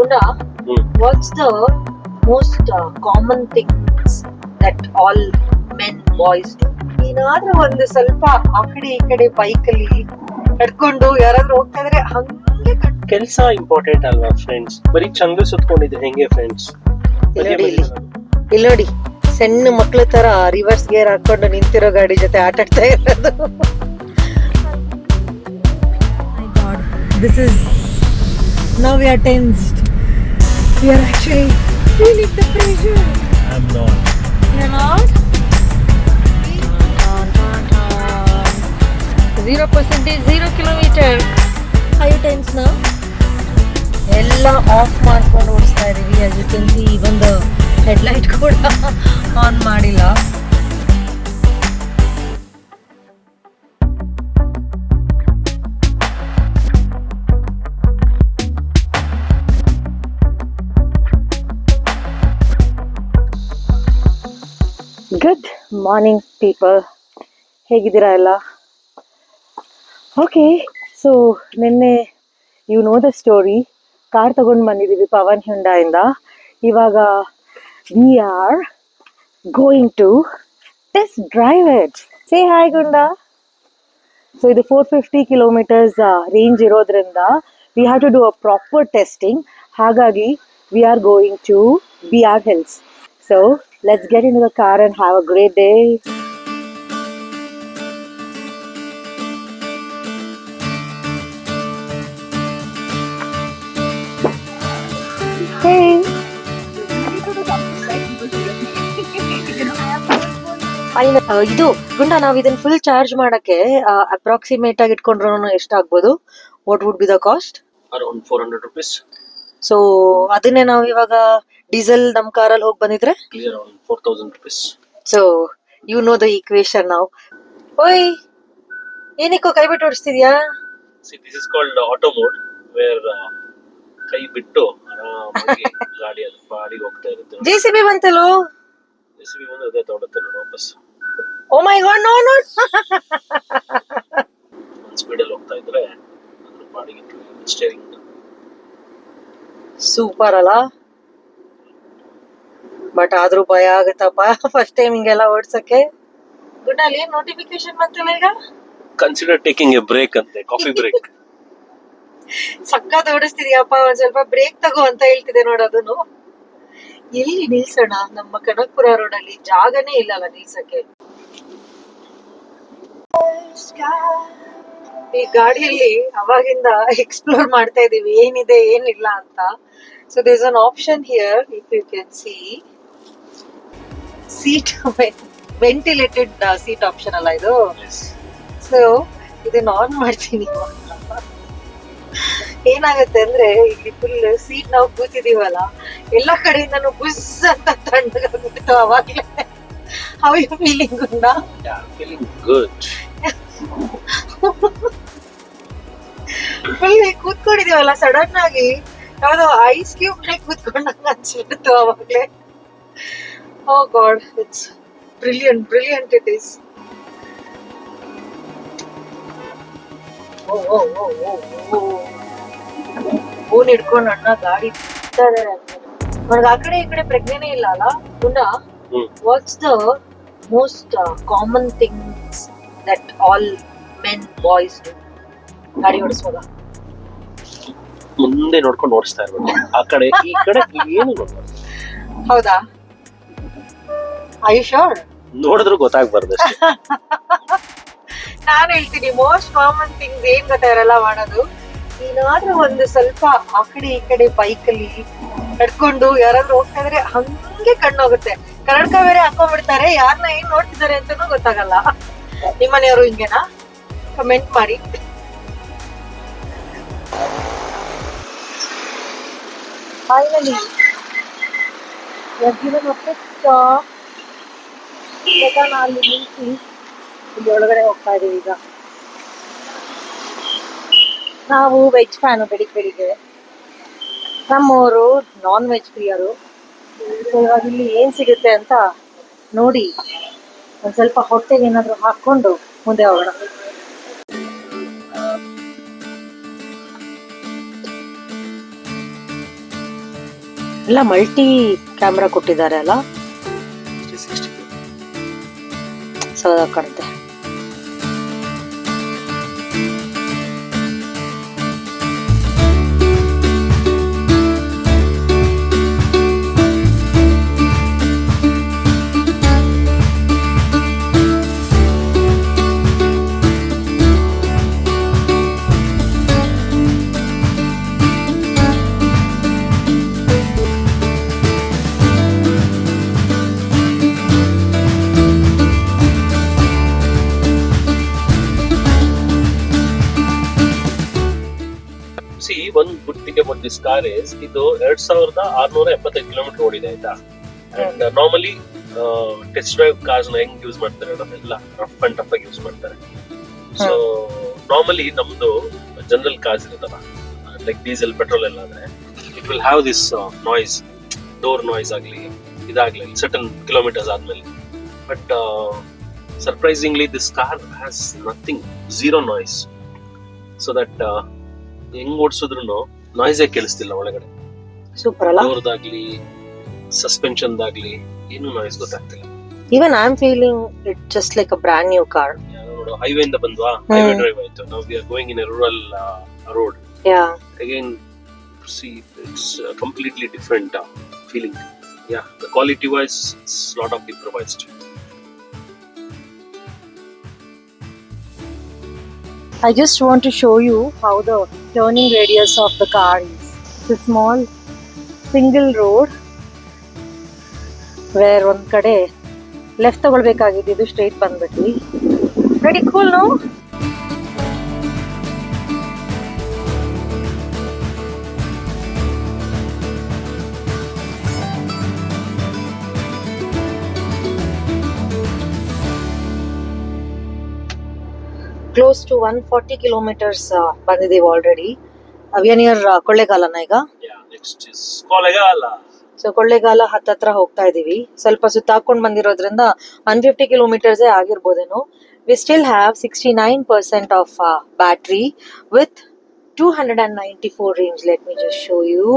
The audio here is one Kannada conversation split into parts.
Gunda, what's the most common things that all men, boys do? ಏನಾದ್ರೂ ಒಂದು ಸ್ವಲ್ಪ ಆ ಕಡೆ ಈ ಕಡೆ ಬೈಕಲ್ಲಿ ನಡ್ಕೊಂಡು ಯಾರಾದ್ರೂ ಹೋಗ್ತಾ ಇದ್ರೆ ಹಂಗೆ ಕೆಲ್ಸ ಇಂಪಾರ್ಟೆಂಟ್ ಅಲ್ವಾ ಫ್ರೆಂಡ್ಸ್? ಬರೀ ಚಂದ ಸುತ್ಕೊಂಡಿದ್ರೆ ಹೆಂಗೆ ಫ್ರೆಂಡ್ಸ್? ಇಲ್ಲಿ ನೋಡಿ, ಸಣ್ಣ ಮಕ್ಳ ತರ ರಿವರ್ಸ್ ಗೇರ್ ಹಾಕೊಂಡು ನಿಂತಿರೋ ಗಾಡಿ ಜೊತೆ ಆಟ ಆಡ್ತಾ ಇರೋದು. My God, this is now we are tensed. We are actually feeling the pressure. I'm not. You're not? 0% 0 kilometer. Are you tense now? ಎಲ್ಲ ಆಫ್ ಮಾಡ್ಕೊಂಡು ಓಡಿಸ್ತಾ ಇದೀವಿ. as you can see, even the headlight ಕೂಡ ಆನ್ ಮಾಡಿಲ್ಲ. ಗುಡ್ ಮಾರ್ನಿಂಗ್ ಪೀಪಲ್, ಹೇಗಿದ್ದೀರಾ ಎಲ್ಲ? ಓಕೆ, ಸೊ ನಿನ್ನೆ you know the story, car ತಗೊಂಡು ಬಂದಿದ್ದೀವಿ ಪವನ್ ಹ್ಯುಂಡಾಯಿಂದ. ಇವಾಗ we are going to test drive it. Say hi Gunda. So ಇದು 450 ಕಿಲೋಮೀಟರ್ಸ್ ರೇಂಜ್ ಇರೋದ್ರಿಂದ we have to do a proper testing. ಹಾಗಾಗಿ we are going to BR Hills. So let's get into the car and have a great day. Hey. ಇದು ಗುಂಡ, ನಾವ್ ಇದನ್ನ ಫುಲ್ ಚಾರ್ಜ್ ಮಾಡಕ್ಕೆ ಅಪ್ರಾಕ್ಸಿಮೇಟ್ ಆಗಿ ಇಟ್ಕೊಂಡ್ರು ಎಷ್ಟಾಗ್ಬೋದು? What would be the cost? Around 400 rupees. So ಅದನ್ನೇ ನಾವು ಇವಾಗ ಡೀಸೆಲ್ ನಮ್ ಕಾರಲ್ಲಿ ಹೋಗಿ ಬಂದಿದ್ರೆ Around 4000 rupees. So you know the equation ನಾವು. ಓಯ್, ಏನಕ್ಕೋ ಕೈ ಬಿಟ್ಟು ಓಡಿಸ್ತಿದ್ಯಾ? See, this is called auto mode, where ಕೈ ಬಿಟ್ಟು ಆರಾಮಾಗಿ ಗಾಡಿ ಅದು ಬಾಡಿಗೆ ಹೋಗ್ತಾ ಇರುತ್ತೆ. JCB ಬಂತಲ್ಲೋ. JCB ಬಂದು ಅದೇ ತೊಗೊಳುತ್ತೆ ನೋಡಿ ವಾಪಸ್. ಓ ಮೈ ಗಾಡ್, ನೋ ನೋ. ಒಂದು ಸ್ಪೀಡಲ್ಲಿ ಹೋಗ್ತಾ ಇದ್ರೆ ಅದ್ರ ಬಾಡಿಗೆ ಸ್ಟೇರಿಂಗ್. ಸೂಪರ್ ಅಲ್ಲ? ಬಟ್ ಆದ್ರೂ ಭಯ ಆಗುತ್ತಪ್ಪ ಫಸ್ಟ್ ಟೈಮ್ ಹಿಂಗೆಲ್ಲ ಓಡ್ಸಕ್ಕೆ. ಗುಡ್, ಅಲ್ಲಿ ಏನ್ ನೋಟಿಫಿಕೇಶನ್ ಬಂತಲ್ಲ ಈಗ? ಕನ್ಸಿಡರ್ ಟೇಕಿಂಗ್ ಎ ಬ್ರೇಕ್ ಅಂತೆ, ಕಾಫಿ ಬ್ರೇಕ್. ಸಕ್ಕತ್ ಓಡಿಸ್ತಿದ್ಯಪ್ಪ, ಒಂದ್ ಸ್ವಲ್ಪ ಬ್ರೇಕ್ ತಗೋ ಅಂತ ಹೇಳ್ತಿದೆ ನೋಡೋದನ್ನು. ಎಲ್ಲಿ ನಿಲ್ಸೋಣ? ನಮ್ಮ ಕನಕಪುರ ರೋಡ್ ಅಲ್ಲಿ ಜಾಗನೇ ಇಲ್ಲಲ್ಲ ನಿಲ್ಸಕ್ಕೆ. ಈ ಗಾಡಿಯಲ್ಲಿ ಅವಾಗಿಂದ ಎಕ್ಸ್ಪ್ಲೋರ್ ಮಾಡ್ತಾ ಇದೀವಿ ಏನಿದೆ ಏನಿಲ್ಲ ಅಂತ. So there is an option here, if you can see, seat ventilated seat option ಅಲ್ಲ ಇದು. ಸೊ ಇದನ್ನ ಆನ್ ಮಾಡ್ತೀನಿ. ಏನಾಗತ್ತೆ ಅಂದ್ರೆ ಇಲ್ಲಿ ಫುಲ್ ಸೀಟ್ ನಾವು ಕೂತಿದೀವಲ್ಲ, ಎಲ್ಲಾ ಕಡೆಯಿಂದನು ಬುಸ್ ಅಂತ ತಣ್ಣಗಾಗ್ಬಿಟ್ಟು ಅವಾಗ್ಲೇ. How you feeling Gunda? Feeling good. Full ಕೂತ್ಕೊಂಡಿದೀವಲ್ಲ, ಸಡನ್ ಆಗಿ ಯಾವ್ದೋ ಐಸ್ ಕ್ಯೂಬ್ ಕೂತ್ಕೊಂಡಂಗ ಅನ್ಸ್ಬಿಡ್ತು ಅವಾಗ್ಲೇ. Oh god, it's brilliant, brilliant it is. Phone ಹಿಡ್ಕೊಂಡು ಅಣ್ಣ ಗಾಡಿ ನನಗೆ ಆ ಕಡೆ ಈ ಕಡೆ ಪ್ರಜ್ಞೆನೇ ಇಲ್ಲ ಅಲ್ಲ ಗುಂಡ. What's the most common things that all men boys do ಗಾಡಿ ಓಡಿಸುವಾಗ? ಮುಂದೆ ನೋಡ್ಕೊಂಡು ಓಡಿಸ್ತಾ ಇರ್ಬೇಕು, ಆ ಕಡೆ ಈ ಕಡೆ ಏನು ನೋಡ್ಬಾರ್ದು. ಹೌದಾ? I sure? ನೋಡಿದ್ರು ಗೊತ್ತಾಗ್ಬಾರ್ದು ಅಷ್ಟೇ. ನಾನು ಹೇಳ್ತೀನಿ, ಮೋಸ್ಟ್ ಕಾಮನ್ ಥಿಂಗ್ಸ್ ಏನ್ ಗೊತ್ತಾ ಇರಲ್ಲ ಮಾಡೋದು. ಏನಾದ್ರೂ ಒಂದು ಸ್ವಲ್ಪ ಆ ಕಡೆ ಈ ಕಡೆ ಬೈಕಲ್ಲಿ ನಡ್ಕೊಂಡು ಯಾರಾದ್ರೂ ಹೋಗ್ತಾ ಇದ್ರೆ ಹಂಗೆ ಕಣ್ಣೋಗುತ್ತೆ. ಕನ್ನಡಕ ಬೇರೆ ಹಾಕೊಂಡ್ಬಿಡ್ತಾರೆ, ಯಾರನ್ನ ಏನ್ ನೋಡ್ತಿದ್ದಾರೆ ಅಂತಾನೂ ಗೊತ್ತಾಗಲ್ಲ. ನಿಮ್ಮನೆಯವರು ಹಿಂಗೇನಾ? ಕಮೆಂಟ್ ಮಾಡಿ. ಫೈನಲಿ ಅಲ್ಲಿ ನಿಲ್ಸಿ ಇಲ್ಲಿ ಒಳಗಡೆ ಹೋಗ್ತಾ ಇದೀವಿ. ಈಗ ನಾವು ವೆಜ್ ಫ್ಯಾನು, ಬೆಳಿಗ್ಗೆ ನಮ್ಮವರು ನಾನ್ ವೆಜ್ ಪ್ರಿಯರು. ಇವಾಗ ಇಲ್ಲಿ ಏನ್ ಸಿಗುತ್ತೆ ಅಂತ ನೋಡಿ ಒಂದ್ ಸ್ವಲ್ಪ ಹೊಟ್ಟೆಗೆ ಏನಾದ್ರು ಹಾಕೊಂಡು ಮುಂದೆ ಹೋಗೋಣ. ಎಲ್ಲ ಮಲ್ಟಿ ಕ್ಯಾಮ್ರಾ ಕೊಟ್ಟಿದ್ದಾರೆ ಅಲ್ಲ, 360. ಸೌದ ಕಾಣುತ್ತೆ. See, one good thing about this car is ಇದು 2675 ಕಿಲೋಮೀಟರ್ ಓಡಿದೆ ಆಯ್ತಾ. And normally test drive cars ನ ಹೆಂಗ್ ಯೂಸ್ ಮಾಡ್ತಾರೆ ಅದನ್ನೆಲ್ಲ ರಫ್ ಅಂಡ್ ಟಫ್ ಆಗಿ ಯೂಸ್ ಮಾಡ್ತಾರೆ. ಸೊ ನಾರ್ಮಲಿ ನಮ್ದು ಜನರಲ್ ಕಾರ್ಸ್ ಇರುತ್ತಲ್ಲ, ಲೈಕ್ ಡೀಸೆಲ್ ಪೆಟ್ರೋಲ್ ಎಲ್ಲ ಆದ್ರೆ it will have this noise, door noise ಆಗ್ಲಿ ಇದಾಗ್ಲಿ ಸರ್ಟನ್ ಕಿಲೋಮೀಟರ್ಸ್ ಆದ್ಮೇಲೆ. But surprisingly this car has nothing, zero noise. So that ಹೆಂಗ್ ಓಡಿಸಿದ್ರು ನಾಯ್ಸೇ ಕೇಳಿಸ್ತಿಲ್ಲ ಒಳಗಡೆ. ಸೂಪರ್ ಅಲ್ಲ? ಡೋರ್ದಾಗ್ಲಿ ಸಸ್ಪೆನ್ಷನ್ದಾಗ್ಲಿ ಏನು ನಾಯ್ಸ್ ಗೊತ್ತಾಗ್ತಿಲ್ಲ. Even I am feeling it just like a brand new car. ನೋಡು, ಹೈವೇ ಇಂದ ಬಂದ್ವಾ, ಹೈವೇ ಡ್ರೈವ್ ಆಯ್ತು. ನಾವು we are going in a rural road. Yeah, again see it's completely different feeling. Yeah, the quality wise it's lot of improvised. I just want to show you how the turning radius of the car is. It's a small single road where one kade left ತಗೊಳ್ಬೇಕಾಗಿದ್ದು ಸ್ಟ್ರೈಟ್ ಬಂದ್ಬಿಟ್ವಿ. Pretty cool, no? Close to 140 kilometers ಬಂದಿದ್ದೀವಿ ಆಲ್ರೆಡಿ. ವಿ ಆರ್ ನಿಯರ್ ಕೊಳ್ಳೇಗಾಲನ ಈಗ. Yeah, next is Kollegal. So Kollegal ಹತ್ತತ್ರ ಹೋಗ್ತಾ ಇದೀವಿ. ಸ್ವಲ್ಪ ಸುತ್ತಾಕೊಂಡು ಬಂದಿರೋದ್ರಿಂದ 150 ಕಿಲೋಮೀಟರ್ಸ್ ಆಗಿರ್ಬೋದೇನೋ. We still have 69% of battery with 294 range. Let me just show you.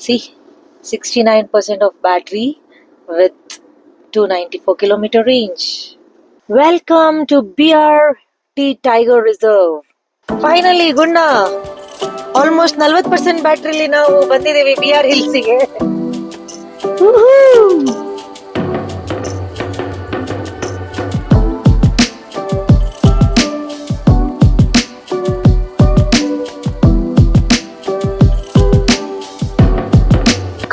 See, 69% of battery with 294 kilometer range. Welcome to BRT Tiger Reserve. Finally, Gunna, almost 40% ಬ್ಯಾಟ್ರಿಲಿ ನಾವು ಬಂದಿದ್ದೀವಿ BR ಹಿಲ್ಸಿಗೆ.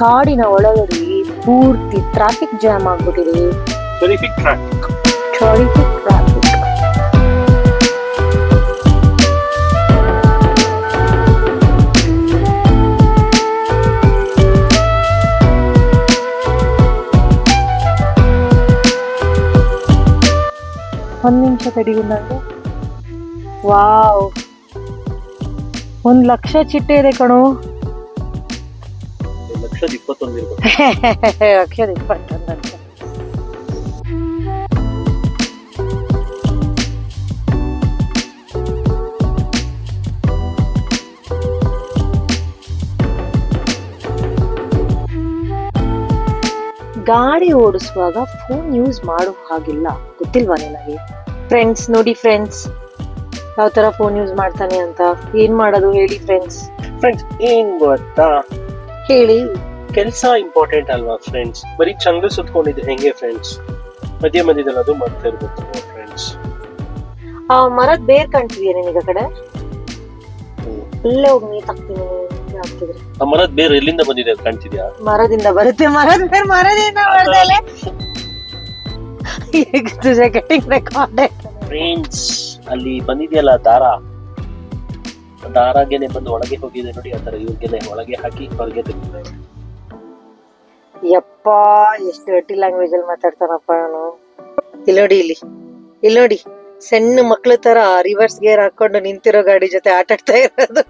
ಕಾಡಿನ ಒಳಗಡೆ ಪೂರ್ತಿ ಟ್ರಾಫಿಕ್ ಜಾಮ್ ಆಗ್ಬಿಟ್ಟಿದೆ. Terrific traffic. ಒಂದ್ ನಿಮಿಷ ತಡಿಗುಂದಂಗೆ. ವಾವ್, 1,00,000 ಚಿಟ್ಟೆ ಇದೆ ಕಣೋ. 1,21,000 ಇರ್ಬೋದು. 1,21,000 ಅಂತ. ಗಾಡಿ ಓಡಿಸುವಾಗ ಫೋನ್ ಯೂಸ್ ಮಾಡೋ ಹಾಗಿಲ್ಲ, ಗೊತ್ತಿಲ್ವಾ ನಿನಗೆ? ಫ್ರೆಂಡ್ಸ್ ನೋಡಿ, ಫ್ರೆಂಡ್ಸ್ ಯಾವ ತರ ಫೋನ್ ಯೂಸ್ ಮಾಡ್ತಾನೆ ಅಂತ. ಏನ್ ಮಾಡೋದು ಹೇಳಿ ಫ್ರೆಂಡ್ಸ್? ಫ್ರೆಂಡ್ಸ್ ಏನ್ ಗೊತ್ತಾ, ಹೇಳಿ. ಕೆಲಸ ಇಂಪಾರ್ಟೆಂಟ್ ಅಲ್ವಾ ಫ್ರೆಂಡ್ಸ್? ಬರೀ ಚಂದ್ರ ಸುತ್ಕೊಂಡಿದ್ರೆ ಹೆಂಗೆ ಫ್ರೆಂಡ್ಸ್? ಮಧ್ಯದಲ್ಲಿ ಅದು ಮಾಡ್ತಾ ಇರ್ಬೇಕು ಫ್ರೆಂಡ್ಸ್. ಆ ಮರದ ಬೇರ್ ಕಾಣ್ತಿದ್ಯಾ ನಿನಗ ಕಡೆ? ಅಲ್ಲೇ ಹೋಗಿ ನೀರ್ ಹಾಕ್ತೀನಿ ಆಗ್ತಿದ್ರೆ. ಆ ಮರದ ಬೇರೆ ಎಲ್ಲಿಂದ ಬಂದಿದೆ ಅಂತ ಕಾಣ್ತಿದ್ಯಾ? ಮರದಿಂದ ಬರುತ್ತೆ. ಮರದ ಬೇರ್ ಮರದಿಂದ ಬರ್ತಲೆ. ಫ್ರೆಂಡ್ಸ್ ಅಲ್ಲಿ ಬಂದಿದೆಯಲ್ಲ ದಾರಾಗೆನೆ ಬಂದು ಒಳಗೆ ಹೋಗಿದೆ ನೋಡಿ. ಆ ತರ ಇವ್ರಿಗೆನೆ ಒಳಗೆ ಹಾಕಿ ಹೊರಗೆ ತೆಗಿತಾರೆ. ಯಪ್ಪ, ಎಷ್ಟು ಡರ್ಟಿ ಲ್ಯಾಂಗ್ವೇಜ್ ಅಲ್ಲಿ ಮಾತಾಡ್ತಾನಪ್ಪ ಅವನು. ಇಲ್ಲಿ ನೋಡಿ, ಸಣ್ಣ ಮಕ್ಳ ತರ ರಿವರ್ಸ್ ಗೇರ್ ಹಾಕೊಂಡು ನಿಂತಿರೋ ಗಾಡಿ ಜೊತೆ ಆಟ ಆಡ್ತಾ ಇರೋದು.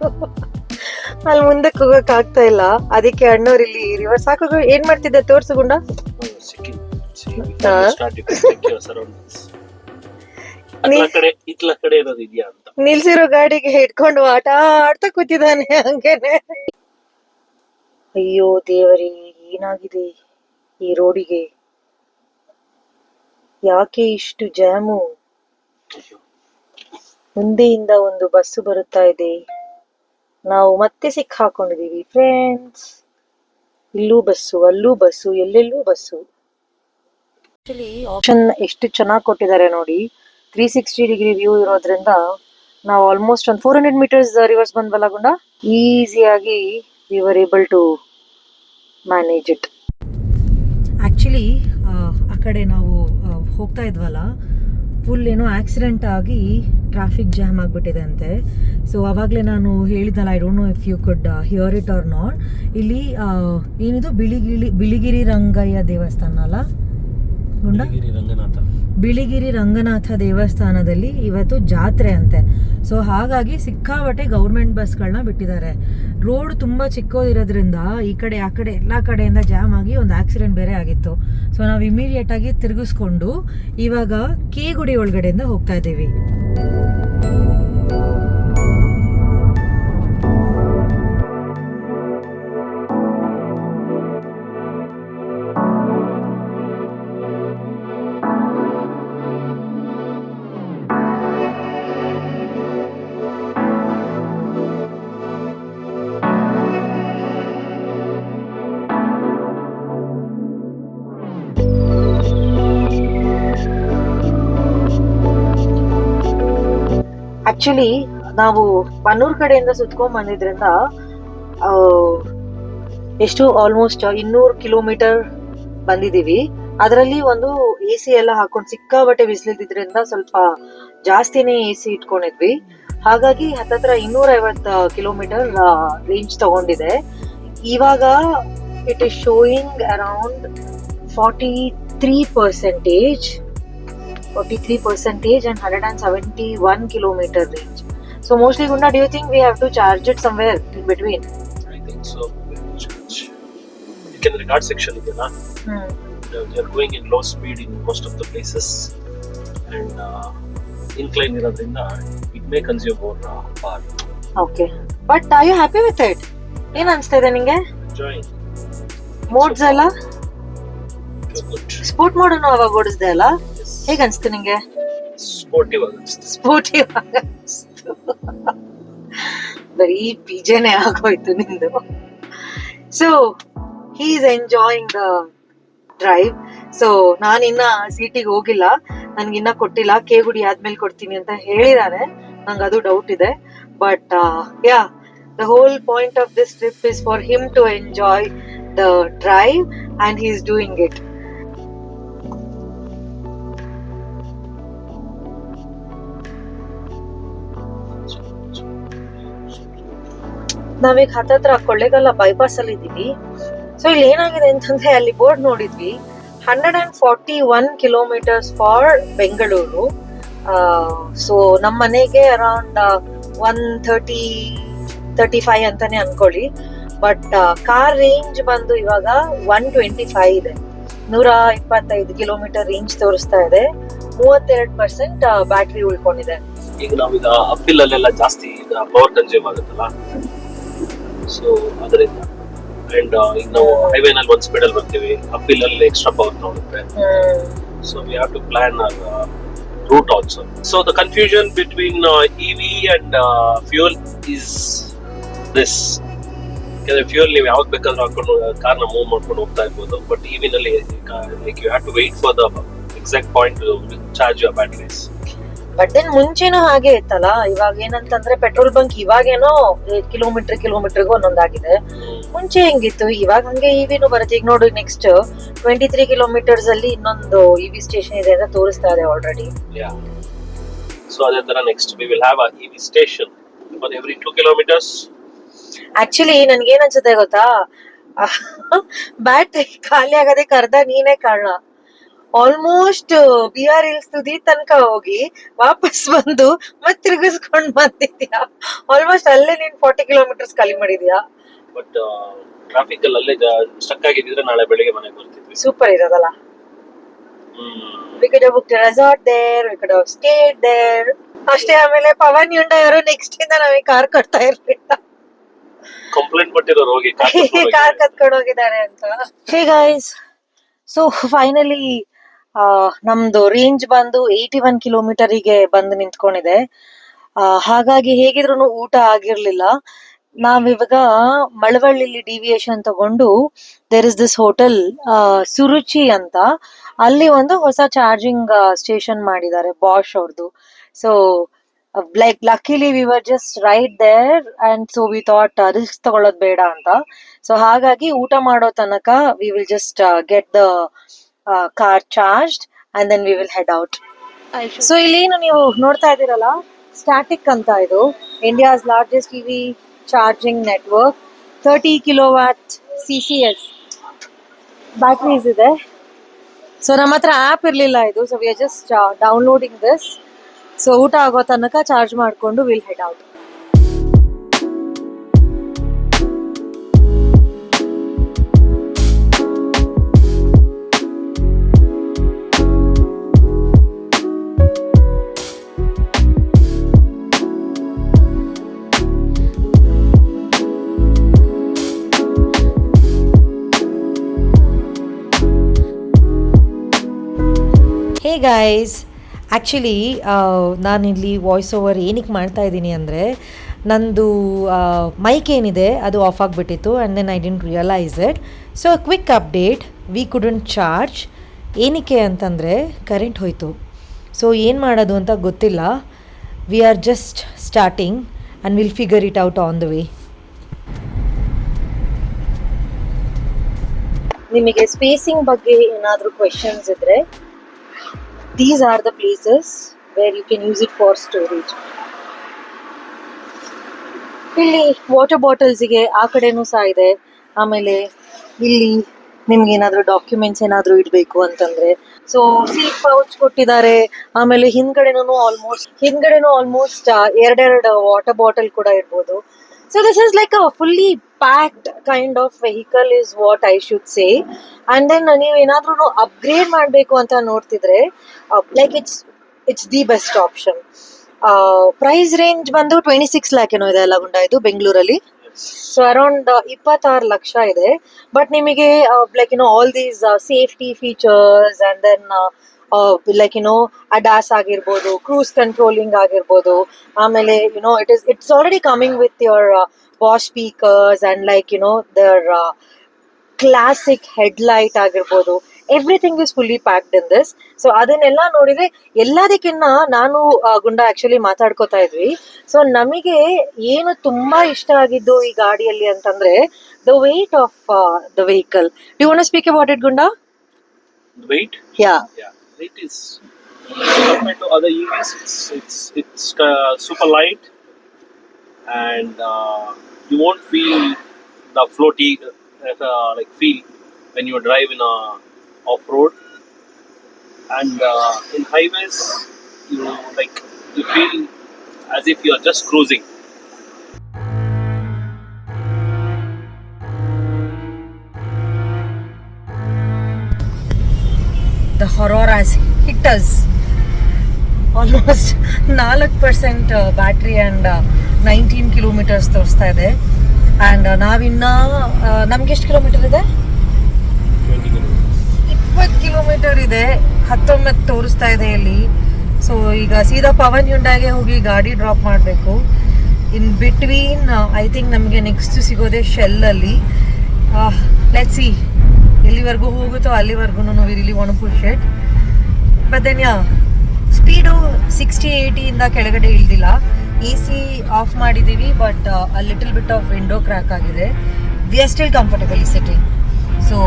ಅಲ್ಲಿ ಮುಂದಕ್ಕೆ ಹೋಗಕ್ ಆಗ್ತಾ ಇಲ್ಲ. ಅದಕ್ಕೆ ಅಣ್ಣವ್ರು ಇಲ್ಲಿ ರಿವರ್ಸ್ ಹಾಕೋ ಏನ್ ಮಾಡ್ತಿದ್ದೆ ತೋರ್ಸು ಗುಂಡ. ನಿಲ್ಸಿರೋ ಗಾಡಿಗೆ ಹಿಡ್ಕೊಂಡು ಆಟ ಆಡ್ತಾ ಕೂತಿದ್ದಾನೆ ಹಂಗೇನೆ. ಅಯ್ಯೋ ದೇವರೇ, ಏನಾಗಿದೆ ಈ ರೋಡಿಗೆ? ಯಾಕೆ ಇಷ್ಟು ಜಾಮು? ಮುಂದೆಯಿಂದ ಒಂದು ಬಸ್ಸು ಬರುತ್ತಾ ಇದೆ. ನಾವು ಮತ್ತೆ ಸಿಕ್ಕಾಕೊಂಡಿದೀವಿ ಫ್ರೆಂಡ್ಸ್. ಇಲ್ಲೂ ಬಸ್ಸು, ಅಲ್ಲೂ ಬಸ್ಸು, ಎಲ್ಲೆಲ್ಲೂ ಬಸ್ಸು. ಆಕ್ಚುಲಿ ಆಪ್ಷನ್ ಎಷ್ಟು ಚೆನ್ನಾಗಿ ಕೊಟ್ಟಿದ್ದಾರೆ ನೋಡಿ. 360 ಡಿಗ್ರಿ ವ್ಯೂ ಇರೋದ್ರಿಂದ ನಾವು ಆಲ್ಮೋಸ್ಟ್ ಒಂದು 400 ಮೀಟರ್ಸ್ ರಿವರ್ಸ್ ಬಂದ್ವಲ್ಲ ಗುಂಡ, ಈಸಿಯಾಗಿ we were able to manage it. Actually ಆ ಕಡೆ ನಾವು ಹೋಗ್ತಾ ಇದ್ವಲ್ಲ, ಫುಲ್ ಏನೋ ಆಕ್ಸಿಡೆಂಟ್ ಆಗಿ ಟ್ರಾಫಿಕ್ ಜಾಮ್ ಆಗಿಬಿಟ್ಟಿದೆ ಅಂತೆ. ಸೊ ಆವಾಗಲೇ ನಾನು ಹೇಳಿದ್ನಲ್ಲ, I don't know if you could hear it or not. ಇಲ್ಲಿ ಏನಿದು ಬಿಳಿಗಿರಿ ರಂಗಯ್ಯ ದೇವಸ್ಥಾನ ಅಲ್ಲ ಗುಂಡ, ಬಿಳಿಗಿರಿ ರಂಗನಾಥ ದೇವಸ್ಥಾನದಲ್ಲಿ ಇವತ್ತು ಜಾತ್ರೆ ಅಂತೆ. ಸೊ ಹಾಗಾಗಿ ಸಿಕ್ಕಾಬಟ್ಟೆ ಗೌರ್ಮೆಂಟ್ ಬಸ್ಗಳನ್ನ ಬಿಟ್ಟಿದ್ದಾರೆ. ರೋಡ್ ತುಂಬ ಚಿಕ್ಕದಿರೋದ್ರಿಂದ ಈ ಕಡೆ ಆ ಕಡೆ ಎಲ್ಲ ಕಡೆಯಿಂದ ಜಾಮ್ ಆಗಿ ಒಂದು ಆಕ್ಸಿಡೆಂಟ್ ಬೇರೆ ಆಗಿತ್ತು. ಸೊ ನಾವು ಇಮಿಡಿಯೇಟ್ ಆಗಿ ತಿರುಗಿಸ್ಕೊಂಡು ಇವಾಗ ಕೆ ಗುಡಿ ಒಳಗಡೆಯಿಂದ ಹೋಗ್ತಾ ಇದ್ದೀವಿ. ಆಕ್ಚುಲಿ ನಾವು ಪನ್ನೂರ್ ಕಡೆಯಿಂದ ಸುತ್ಕೊಂಡ್ ಬಂದಿದ್ರಿಂದ ಎಷ್ಟು ಆಲ್ಮೋಸ್ಟ್ 200 ಕಿಲೋಮೀಟರ್ ಬಂದಿದೀವಿ. ಅದರಲ್ಲಿ ಒಂದು ಎ ಸಿ ಎಲ್ಲ ಹಾಕೊಂಡು ಸಿಕ್ಕಾಬಟ್ಟೆ ಬಿಸಿಲಿದ್ರಿಂದ ಸ್ವಲ್ಪ ಜಾಸ್ತಿನೇ ಎ ಸಿ ಇಟ್ಕೊಂಡಿದ್ವಿ. ಹಾಗಾಗಿ ಹತ್ತತ್ರ 250 ಕಿಲೋಮೀಟರ್ ರೇಂಜ್ ತಗೊಂಡಿದೆ. ಇವಾಗ it is showing around 43% and 171 kilometer range. So mostly Gunda, do you think we have to charge it somewhere in between? I think so. You can regard section idena. They are going in low speed in most of the places, and incline irodrinda it may consume more power. Okay, but are you happy with it? ಏನು ಅನಿಸ್ತಾ ಇದೆ ನಿಂಗೆ? Enjoying. ಮೋಡ್ಸ್ ಎಲ್ಲ Good. ಸ್ಪೋರ್ಟ್ ಮೋಡನ್ನು ಅವಾಗ ಓಡಿಸ್ದೆ ಅಲ್ಲ, ಹೇಗೆ ಅನಿಸ್ತು ನಿಂಗೆ? Sportive ಅನಿಸ್ತು. ಸ್ಪೋರ್ಟಿವ್ ಅನಿಸ್ತು. ಬರೀ ಪಿಜೆನೆ ಆಗೋಯ್ತು ನಿಂದು. So he is enjoying the drive. So ನಾನಿನ್ನ ಸಿಟಿಗೆ ಹೋಗಿಲ್ಲ, ನನ್ಗಿನ್ನ ಕೊಟ್ಟಿಲ್ಲ. ಕೇಗುಡಿ ಆದ್ಮೇಲೆ ಕೊಡ್ತೀನಿ ಅಂತ ಹೇಳಿದಾನೆ. ನಂಗೆ ಅದು ಡೌಟ್ ಇದೆ. But yeah, the whole point of this trip is for him to enjoy the drive, and he is doing it. ನಾವೀಗ ಹತ್ತತ್ರ ಕೊಳ್ಳೇಗಾಲ ಬೈಪಾಸ್ ಅಲ್ಲಿ ಇದೀವಿ. ಸೊ ಇಲ್ಲಿ ಏನಾಗಿದೆ ಅಂತಂದ್ರೆ, ಅಲ್ಲಿ ಬೋರ್ಡ್ ನೋಡಿದ್ವಿ 141 ಕಿಲೋಮೀಟರ್ಸ್ ಫಾರ್ ಬೆಂಗಳೂರು. ಸೊ ನಮ್ಮ ಮನೆಗೆ ಅರೌಂಡ್ 135 ಅಂತಾನೆ ಅನ್ಕೊಳ್ಳಿ. ಬಟ್ ಕಾರ್ ರೇಂಜ್ ಬಂದು ಇವಾಗ 125 ಇದೆ. 125 ಕಿಲೋಮೀಟರ್ ರೇಂಜ್ ತೋರಿಸ್ತಾ ಇದೆ. 32% ಬ್ಯಾಟ್ರಿ ಉಳ್ಕೊಂಡಿದೆ. ಈಗ ನಾವೀಗ ಅಪ್ಪಿಲ್ ಅಲ್ಲೆಲ್ಲ ಜಾಸ್ತಿ ಪವರ್ ಕನ್ಸ್ಯೂಮ್ ಆಗುತ್ತಲ್ಲ, ಸೊ ಅದರಿಂದ. ಅಂಡ್ ಈಗ ನಾವು ಹೈವೇ ನಲ್ಲಿ ಒಂದ್ ಸ್ಪೀಡ್ ಅಲ್ಲಿ ಬರ್ತೀವಿ, ಅಪ್ಪಿಲ್ ಅಲ್ಲಿ ಎಕ್ಸ್ಟ್ರಾ ಪವರ್ ತಗೊಳುತ್ತೆ. So we have to plan our route also. So the confusion between EV and fuel is this. Fuel ನೀವು ಯಾವಾಗ ಬೇಕಾದ್ರೂ ಹಾಕೊಂಡು ಕಾರ್ನ ಮೂವ್ ಮಾಡ್ಕೊಂಡು ಹೋಗ್ತಾ ಇರ್ಬೋದು. ಬಟ್ EV ನಲ್ಲಿ like you have to wait for the exact point to charge your batteries. But then ಮುಂಚೆನೂ ಹಾಗೆ ಇತ್ತಲ್ಲ. ಇವಾಗ ಏನಂತಂದ್ರೆ ಪೆಟ್ರೋಲ್ ಬಂಕ್ ಇವಾಗೇನೋ ಕಿಲೋಮೀಟರ್ಗೂ ಒಂದೊಂದಾಗಿದೆ. ಮುಂಚೆ ಹೆಂಗಿತ್ತು, ಇವಾಗ ಹಂಗೆ ಇವಿನೂ ಬರುತ್ತೆ. ಈಗ ನೋಡಿ, ನೆಕ್ಸ್ಟ್ 23 ಕಿಲೋಮೀಟರ್ಸ್ ಅಲ್ಲಿ ಇನ್ನೊಂದು ಇವಿ ಸ್ಟೇಷನ್ ಇದೆ ಅಂತ ತೋರಿಸ್ತಾ ಇದೆ ಆಲ್ರೆಡಿ. ಸೊ ಅದೇ ತರ next we will have a EV station for every 2 kilometres. Actually ನನ್ಗೆ ಏನ್ ಅನ್ಸುತ್ತೆ ಗೊತ್ತಾ, ಬ್ಯಾಟ್ರಿ ಖಾಲಿ ಆಗೋದಕ್ಕೆ ಅರ್ಧ ನೀನೇ ಕಾರಣ. ಆಲ್ಮೋಸ್ಟ್ BR ಹಿಲ್ಸ್ ತುದಿ ತನಕ ಹೋಗಿ ವಾಪಸ್ ಬಂದು ಮತ್ತೆ ತಿರುಗಿಸ್ಕೊಂಡ್ ಬಂದಿದ್ಯಾ. ಆಲ್ಮೋಸ್ಟ್ ಅಲ್ಲೇ ನೀನ್ 40 ಕಿಲೋಮೀಟರ್ಸ್ ಖಾಲಿ ಮಾಡಿದ್ಯಾ. ಬಟ್ ಟ್ರಾಫಿಕ್ ಅಲ್ಲೇ ಸ್ಟಕ್ ಆಗಿದ್ರೆ ನಾಳೆ ಬೆಳಿಗ್ಗೆ ಮನೆಗೆ ಬರ್ತಿದ್ವಿ. ಸೂಪರ್ ಇರೋದಲ್ಲ. We could have booked a resort there, we could have stayed there. ಅಷ್ಟೇ. ಆಮೇಲೆ ಪವನ್ ಯುಂಡ ಅವರು ನೆಕ್ಸ್ಟ್ ಇಂದ ನಾವೇ ಕಾರ್ ಕೊಡ್ತಾ ಇರ್ಲಿಲ್ಲ. ಕಂಪ್ಲೇಂಟ್ ಕೊಟ್ಟಿರೋರು ಹೋಗಿ ಕಾರ್ ಕತ್ಕೊಂಡು ಹೋಗಿದ್ದಾರೆ ಅಂತ. ಹೇ ಗೈಸ್, ಸೊ ಫೈನಲಿ ನಮ್ದು ರೇಂಜ್ ಬಂದು 81 ಕಿಲೋಮೀಟರಿಗೆ ಬಂದು ನಿಂತ್ಕೊಂಡಿದೆ. ಹಾಗಾಗಿ ಹೇಗಿದ್ರು ಊಟ ಆಗಿರ್ಲಿಲ್ಲ. ನಾವಿವಾಗ ಮಳವಳ್ಳಿಲಿ ಡಿವಿಯೇಷನ್ ತಗೊಂಡು there is this hotel Suruchi ಅಂತ, ಅಲ್ಲಿ ಒಂದು ಹೊಸ ಚಾರ್ಜಿಂಗ್ ಸ್ಟೇಷನ್ ಮಾಡಿದ್ದಾರೆ ಬಾಷ್ ಅವ್ರದ್ದು. So like luckily we were just right there and so we thought risk ತಗೊಳ್ಳೋದು ಬೇಡ ಅಂತ. ಸೊ ಹಾಗಾಗಿ ಊಟ ಮಾಡೋ ತನಕ we will just get the car charged and then we will head out. So ಇಲ್ಲೇನು ನೀವು ನೋಡ್ತಾ ಇದ್ದೀರಲ್ಲ, ಸ್ಟ್ಯಾಟಿಕ್ ಅಂತ, ಇದು India's largest EV charging network. 30 kilowatt CCS batteries ಇದೆ. ಸೊ ನಮ್ಮ ಹತ್ರ ಆ್ಯಪ್ ಇರಲಿಲ್ಲ ಇದು, so we are just downloading this. So ಊಟ ಆಗೋ ತನಕ ಚಾರ್ಜ್ ಮಾಡಿಕೊಂಡು will head out. Hey guys, actually ನಾನಿಲ್ಲಿ ವಾಯ್ಸ್ ಓವರ್ ಏನಕ್ಕೆ ಮಾಡ್ತಾ ಇದ್ದೀನಿ ಅಂದರೆ, ನಂದು ಮೈಕ್ ಏನಿದೆ ಅದು ಆಫ್ ಆಗಿಬಿಟ್ಟಿತ್ತು and then I didn't realise it. So quick update, we couldn't charge. ಏನಕ್ಕೆ ಅಂತಂದರೆ ಕರೆಂಟ್ ಹೋಯಿತು. ಸೊ ಏನು ಮಾಡೋದು ಅಂತ ಗೊತ್ತಿಲ್ಲ. We are just starting and will figure it out on the way. ನಿಮಗೆ ಸ್ಪೇಸಿಂಗ್ ಬಗ್ಗೆ ಏನಾದರೂ ಕ್ವೆಶನ್ಸ್ ಇದ್ರೆ, these are the places where you can use it for storage. ಇಲ್ಲಿ ವಾಟರ್ ಬಾಟಲ್ಸಿಗೆ ಆ ಕಡೆನೂ ಸಹ ಇದೆ. ಆಮೇಲೆ ಇಲ್ಲಿ ನಿಮ್ಗೆ ಏನಾದರೂ ಡಾಕ್ಯುಮೆಂಟ್ಸ್ ಏನಾದರೂ ಇಡಬೇಕು ಅಂತಂದ್ರೆ, ಸೊ ಸೀಟ್ ಪೌಚ್ ಕೊಟ್ಟಿದ್ದಾರೆ. ಆಮೇಲೆ ಹಿಂದ್ಗಡೆನೂ ಆಲ್ಮೋಸ್ಟ್ ಎರಡೆರಡು ವಾಟರ್ ಬಾಟಲ್ ಕೂಡ ಇರ್ಬೋದು. So this is like a fully packed kind of vehicle is what I should say. And then ನೀವು ಏನಾದ್ರೂ ಅಪ್ಗ್ರೇಡ್ ಮಾಡಬೇಕು ಅಂತ ನೋಡ್ತಿದ್ರೆ, like it's the best option. Price range ಬಂದು 26 lakh ಏನೋ ಇದೆ ಅಲ್ಲ ಗುಂಡ, ಇದು ಬೆಂಗಳೂರಲ್ಲಿ. ಸೊ ಅರೌಂಡ್ 26 ಲಕ್ಷ ಇದೆ. ಬಟ್ ನಿಮಗೆ like all these safety features and then like ADAS ಆಗಿರ್ಬೋದು, ಕ್ರೂಸ್ ಕಂಟ್ರೋಲಿಂಗ್ ಆಗಿರ್ಬೋದು, ಆಮೇಲೆ it's already coming with your Bosch speakers and like their classic headlight ಆಗಿರ್ಬೋದು, everything is fully packed in this. So ಅದನ್ನೆಲ್ಲ ನೋಡಿದ್ರೆ ಎಲ್ಲದಕ್ಕಿನ್ನ ನಾನು ಗುಂಡ ಆಕ್ಚುಲಿ ಮಾತಾಡ್ಕೋತಾ ಇದ್ವಿ. ಸೊ ನಮಗೆ ಏನು ತುಂಬಾ ಇಷ್ಟ ಆಗಿದ್ದು ಈ ಗಾಡಿಯಲ್ಲಿ ಅಂತಂದ್ರೆ the weight of the vehicle. Do want to speak about it Gunda? weight? Yeah. It is compared to other EVs, it's super light, and you won't feel the floaty like feel when you drive in a off road, and in highways you feel as if you are just cruising. The horror has hit us. Almost 4% battery and 19 kilometres ತೋರಿಸ್ತಾ ಇದೆ. ಆ್ಯಂಡ್ ನಾವಿನ್ನ ನಮ್ಗೆ ಎಷ್ಟು ಕಿಲೋಮೀಟರ್ ಇದೆ? 20 ಕಿಲೋಮೀಟರ್ ಇದೆ. 19 ತೋರಿಸ್ತಾ ಇದೆ ಇಲ್ಲಿ. ಸೊ ಈಗ ಸೀದಾ ಪವನ್ ಹ್ಯುಂಡಾಗೆ ಹೋಗಿ ಗಾಡಿ ಡ್ರಾಪ್ ಮಾಡಬೇಕು. ಇನ್ ಬಿಟ್ವೀನ್ ಐ ಥಿಂಕ್ ನಮಗೆ ನೆಕ್ಸ್ಟ್ ಸಿಗೋದೆ ಶೆಲ್ಲಲ್ಲಿ. ಲೆಟ್ಸ್ ಸಿ ಎಲ್ಲಿವರೆಗೂ ಹೋಗುತ್ತೋ ಅಲ್ಲಿವರೆಗೂ we really want to push it. But then speed 60-80 ಇಂದ ಕೆಳಗಡೆ ಇಳ್ದಿಲ್ಲ. AC ಆಫ್ ಮಾಡಿದ್ದೀವಿ, but a little bit of window crack ಆಗಿದೆ. We are still comfortably sitting. So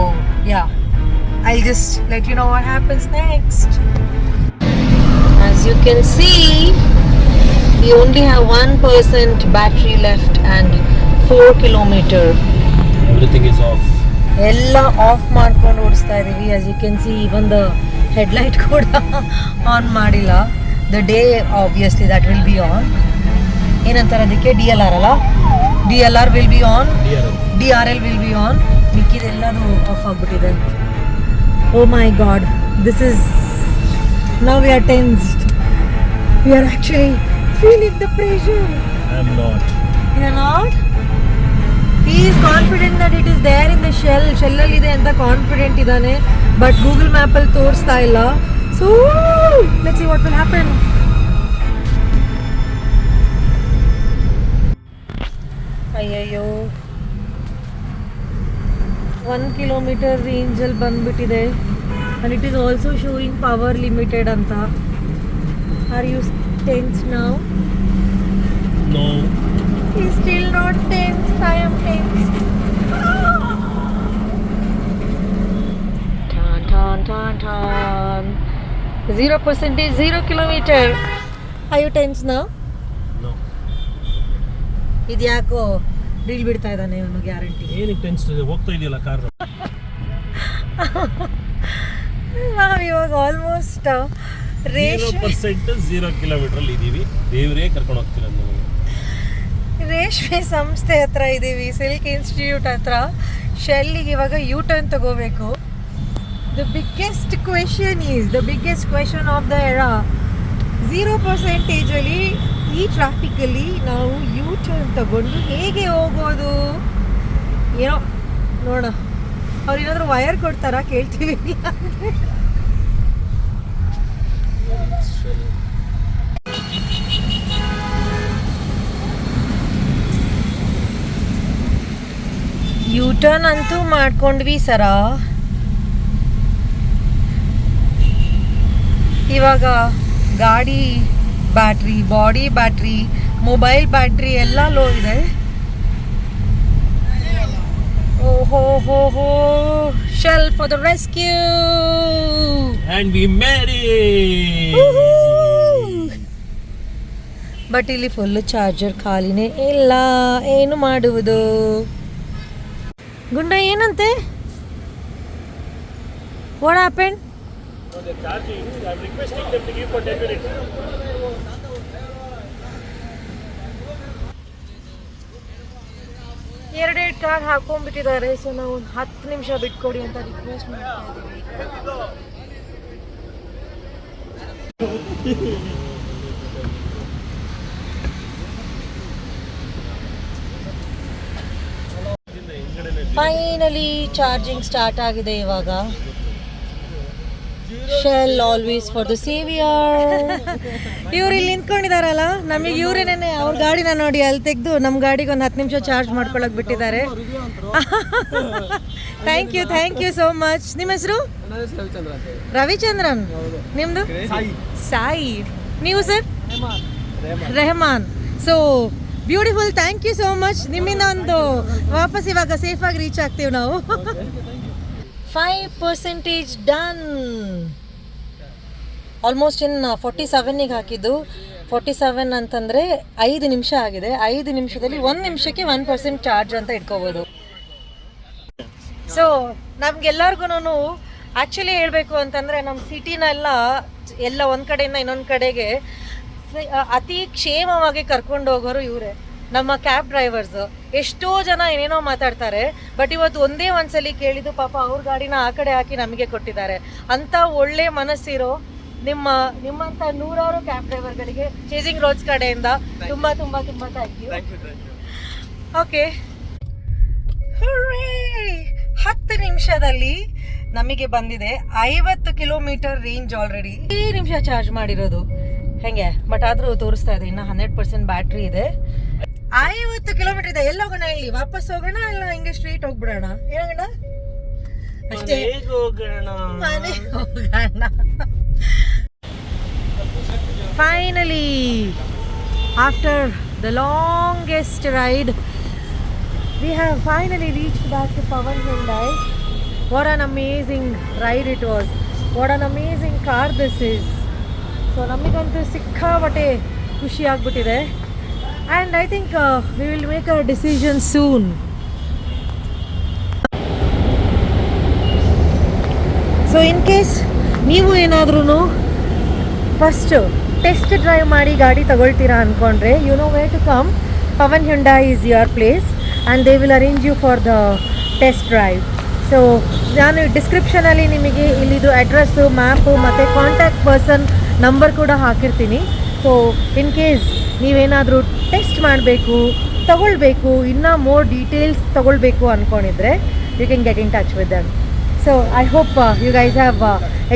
I'll just let you know what happens next. As you can see, we only have 1% battery left and 4 kilometer. Everything is off. ಎಲ್ಲ ಆಫ್ ಮಾಡ್ಕೊಂಡು ಓಡಿಸ್ತಾ ಇದ್ದೀವಿ. As you can see, even the headlight ಕೂಡ ಆನ್ ಮಾಡಿಲ್ಲ. The day obviously that will be on. ಏನಂತಾರೆ ಅದಕ್ಕೆ? DLR ಅಲ್ಲ, DLR will be on, DRL will be on. ಮಿಕ್ಕಿದೆಲ್ಲನೂ ಆಫ್ ಆಗಿಬಿಟ್ಟಿದೆ. Oh my god, this is now we are tensed. We are actually feeling the pressure. I am not. You are not? He is confident that it is there in the shell. Shell ಅಲ್ಲಿ ಇದೆ ಅಂತ ಕಾನ್ಫಿಡೆಂಟ್ ಇದ್ದಾನೆ, ಬಟ್ ಗೂಗಲ್ ಮ್ಯಾಪ್ ಅಲ್ಲಿ ತೋರಿಸ್ತಾ ಇಲ್ಲ. So let's see what will happen. ಅಯ್ಯಯ್ಯೋ, 1 ಕಿಲೋಮೀಟರ್ ರೇಂಜಲ್ಲಿ ಬಂದ್ಬಿಟ್ಟಿದೆ. and it is also showing power limited ಅಂತ. Are you tense now? No. He's still not tense. I am tense. Tan tan tan tan. 0% 0 kilometer. Are you tense now? No. ಇದ್ಯಾಕೋ ರೀಲ್ ಬಿಡ್ತಾ ಇದ್ದಾನೆ ಇವನು, ಗ್ಯಾರಂಟಿ. ಏನಕ್ಕೆ ಟೆನ್ಸ್ ಹೋಗ್ತಾ ಇದೆಯಲ್ಲ ಕಾರ್. ನಾವು ಇವಾಗ ಆಲ್ಮೋಸ್ಟ್ 0% 0 ಕಿಲೋಮೀಟರ್ ಅಲ್ಲಿ ಇದೀವಿ. ದೇವರೇ ಕರ್ಕೊಂಡು ಹೋಗ್ತೀರ ನಮಗೆ. ರೇಷ್ಮೆ ಸಂಸ್ಥೆ ಹತ್ರ ಇದ್ದೀವಿ, ಸಿಲ್ಕ್ ಇನ್ಸ್ಟಿಟ್ಯೂಟ್ ಹತ್ರ. ಶೆಲ್ಲಿಗೆ ಇವಾಗ ಯೂ ಟರ್ನ್ ತಗೋಬೇಕು. The biggest question of the era, 0% ಅಲ್ಲಿ ಈ ಟ್ರಾಫಿಕಲ್ಲಿ ನಾವು ಯೂ ಟರ್ನ್ ತಗೊಂಡು ಹೇಗೆ ಹೋಗೋದು ಏನೋ ನೋಡ. ಅವ್ರು ಏನಾದರೂ ವಯರ್ ಕೊಡ್ತಾರಾ ಕೇಳ್ತೀವಿ. ಯೂ ಟರ್ನ್ ಅಂತೂ ಮಾಡ್ಕೊಂಡ್ವಿ ಸರ. ಇವಾಗ ಗಾಡಿ battery, body battery, mobile battery ಎಲ್ಲ ಲೋ ಇದೆ. ಓಹೋ ಹೋ ಹೋ, shell for the rescue. And we made it. But ಇಲ್ಲಿ ಫುಲ್ ಚಾರ್ಜರ್ ಖಾಲಿನೇ ಇಲ್ಲ. ಏನು ಮಾಡುವುದು? ಗುಂಡ ಏನಂತೆ? What happen? I'm requesting them to give for 10 minutes. ಎರಡೆರಡು ಕಾರ್ ಹಾಕೊಂಡ್ಬಿಟ್ಟಿದ್ದಾರೆ. ಸೊ ನಾವು 10 ನಿಮಿಷ ಬಿಟ್ಕೊಡಿ ಅಂತ ರಿಕ್ವೆಸ್ಟ್ ಮಾಡ್ತಾ ಇದ್ದೀವಿ. ಫೈನಲಿ ಚಾರ್ಜಿಂಗ್ ಸ್ಟಾರ್ಟ್ ಆಗಿದೆ ಇವಾಗ. Shell always for the saviour. ಇವ್ರು ಇಲ್ಲಿ ನಿಂತ್ಕೊಂಡಿದಾರಲ್ಲ, ನಮಗೆ ಇವರೇನೇ ಅವ್ರ ಗಾಡಿನ ನೋಡಿ ಅಲ್ಲಿ ತೆಗೆದು ನಮ್ಮ ಗಾಡಿಗೆ ಒಂದು 10 ನಿಮಿಷ ಚಾರ್ಜ್ ಮಾಡ್ಕೊಳಕ್ ಬಿಟ್ಟಿದ್ದಾರೆ. Thank you so much. ನಿಮ್ಮ ಹೆಸರು? ರವಿಚಂದ್ರನ್. ನಿಮ್ದು? ಸಾಯಿ. ನೀವು sir? Rehman. So beautiful, thank you so much. ನಿಮ್ಮಿಂದ ಒಂದು ವಾಪಸ್ ಇವಾಗ ಸೇಫಾಗಿ ರೀಚ್ ಆಗ್ತೀವಿ ನಾವು. 5% ಡನ್. ಆಲ್ಮೋಸ್ಟ್ ಇನ್ 47ಗೆ ಹಾಕಿದ್ದು. 47 ಅಂತಂದರೆ 5 ನಿಮಿಷ ಆಗಿದೆ. 5 ನಿಮಿಷದಲ್ಲಿ 1 ನಿಮಿಷಕ್ಕೆ 1% ಚಾರ್ಜ್ ಅಂತ ಇಟ್ಕೋಬೋದು. ಸೊ ನಮ್ಗೆಲ್ಲರಿಗೂ ಆ್ಯಕ್ಚುಲಿ ಹೇಳಬೇಕು ಅಂತಂದರೆ ನಮ್ಮ ಸಿಟಿನೆಲ್ಲ ಎಲ್ಲ ಒಂದು ಕಡೆಯಿಂದ ಇನ್ನೊಂದು ಕಡೆಗೆ ಅತಿ ಕ್ಷೇಮವಾಗಿ ಕರ್ಕೊಂಡು ಹೋಗೋರು ಇವರೇ, ನಮ್ಮ ಕ್ಯಾಬ್ ಡ್ರೈವರ್ಸು. ಎಷ್ಟೋ ಜನ ಏನೇನೋ ಮಾತಾಡ್ತಾರೆ, ಬಟ್ ಇವತ್ತು ಒಂದೇ ಒಂದ್ಸಲಿ ಕೇಳಿದ್ದು ಪಾಪ ಅವ್ರ ಗಾಡಿನ ಆ ಕಡೆ ಹಾಕಿ ನಮಗೆ ಕೊಟ್ಟಿದ್ದಾರೆ. ಅಂಥ ಒಳ್ಳೆ ಮನಸ್ಸಿರೋ ನಿಮ್ಮಂಥ ನೂರಾರು ಕ್ಯಾಬ್ ಡ್ರೈವರ್ಗಳಿಗೆ ಚೇಸಿಂಗ್ ರೋಡ್ಸ್ ಕಡೆಯಿಂದ ತುಂಬ ತುಂಬ ತುಂಬ ಥ್ಯಾಂಕ್ ಯು. ಓಕೆ, 10 ನಿಮಿಷದಲ್ಲಿ ನಮಗೆ ಬಂದಿದೆ 50 ಕಿಲೋಮೀಟರ್ ರೇಂಜ್ ಆಲ್ರೆಡಿ. 10 ನಿಮಿಷ ಚಾರ್ಜ್ ಮಾಡಿರೋದು ಹೆಂಗೆ, ಬಟ್ ಆದರೂ ತೋರಿಸ್ತಾ ಇದೆ ಇನ್ನು 100% ಬ್ಯಾಟ್ರಿ ಇದೆ. 50 ಕಿಲೋಮೀಟರ್ ಇದೆ. ಎಲ್ಲ ಹೋಗೋಣ, ಇಲ್ಲಿ ವಾಪಸ್ ಹೋಗೋಣ ಇಲ್ಲ ಹಿಂಗೆ ಸ್ಟ್ರೀಟ್ ಹೋಗ್ಬಿಡೋಣ? ಏನಾಗೋಣ ಅಷ್ಟೇ, ಮನೆ ಹೋಗೋಣ. Finally after the longest ride we have finally reached back to Pawan Hyundai. What an amazing ride it was. What an amazing car this is. So ನಮಗಂತೂ ಸಿಕ್ಕಾಪಟ್ಟೆ ಖುಷಿ ಆಗ್ಬಿಟ್ಟಿದೆ. And I think we will make a decision soon. So in case ನೀವು ಏನಾದ್ರೂ ಫಸ್ಟ್ ಟೆಸ್ಟ್ ಡ್ರೈವ್ ಮಾಡಿ ಗಾಡಿ ತಗೊಳ್ತೀರಾ ಅಂದ್ಕೊಂಡ್ರೆ, you know where to come. Pawan Hyundai is your place and they will arrange you for the test drive. So ನಾನು ಡಿಸ್ಕ್ರಿಪ್ಷನಲ್ಲಿ ನಿಮಗೆ ಇಲ್ಲಿದು ಅಡ್ರೆಸ್ಸು, ಮ್ಯಾಪು ಮತ್ತು ಕಾಂಟ್ಯಾಕ್ಟ್ ಪರ್ಸನ್ ನಂಬರ್ ಕೂಡ ಹಾಕಿರ್ತೀನಿ. ಸೊ ಇನ್ ಕೇಸ್ ನೀವೇನಾದರೂ ಟೆಸ್ಟ್ ಮಾಡಬೇಕು, ತಗೊಳ್ಬೇಕು, ಇನ್ನೂ ಮೋರ್ ಡೀಟೇಲ್ಸ್ ತಗೊಳ್ಬೇಕು ಅಂದ್ಕೊಂಡಿದ್ರೆ you can get in touch with them. So I hope you guys have